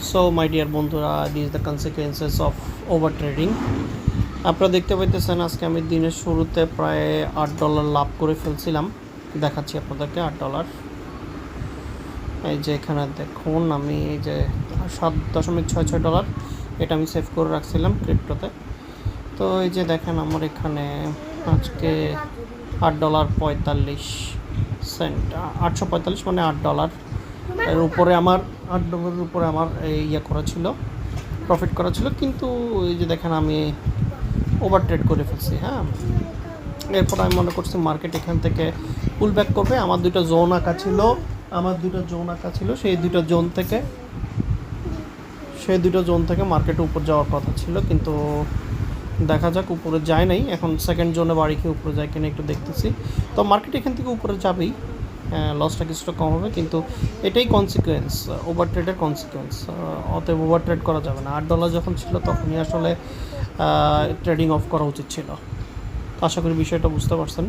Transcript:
So my dear বন্ধুরা, this the consequences of over trading. আপনারা দেখতে পাইতেছেন আজকে আমি দিনের শুরুতে প্রায় $8 লাভ করে ফেলছিলাম। দেখাচ্ছি আপনাদেরকে $8। এই যে এখানে দেখুন, আমি এই যে $7.66 এটা আমি সেভ করে রাখছিলাম ক্রিপ্টোতে। তো এই যে দেখেন আমার এখানে আজকে $8.45, 845 মানে $8 এর উপরে আমার $8 উপরে আমার ইয়ে করা ছিল, প্রফিট করা ছিল। কিন্তু এই যে দেখেন আমি ওভার ট্রেড করে ফেলছি। হ্যাঁ, এরপর আমি মনে করছি মার্কেট এখান থেকে পুল ব্যাক করবে। আমার দুটো জোন আঁকা ছিল, সেই দুটো জোন থেকে মার্কেট উপর যাওয়ার কথা ছিল, কিন্তু দেখা যাক উপরে যায় নাই। এখন সেকেন্ড জোনে বাড়ি খেয়ে উপরে যায় কিনা একটু দেখতেছি। তো মার্কেট এখান থেকে উপরে যাবেই, লসটা কিছুটা কম হবে, কিন্তু এটাই কনসিকুয়েন্স, ওভার ট্রেডের কনসিকুয়েন্স। অতএব ওভার ট্রেড করা যাবে না। $8 যখন ছিল তখনই আসলে ট্রেডিং অফ করা উচিত ছিল। আশা করি বিষয়টা বুঝতে পারছেন।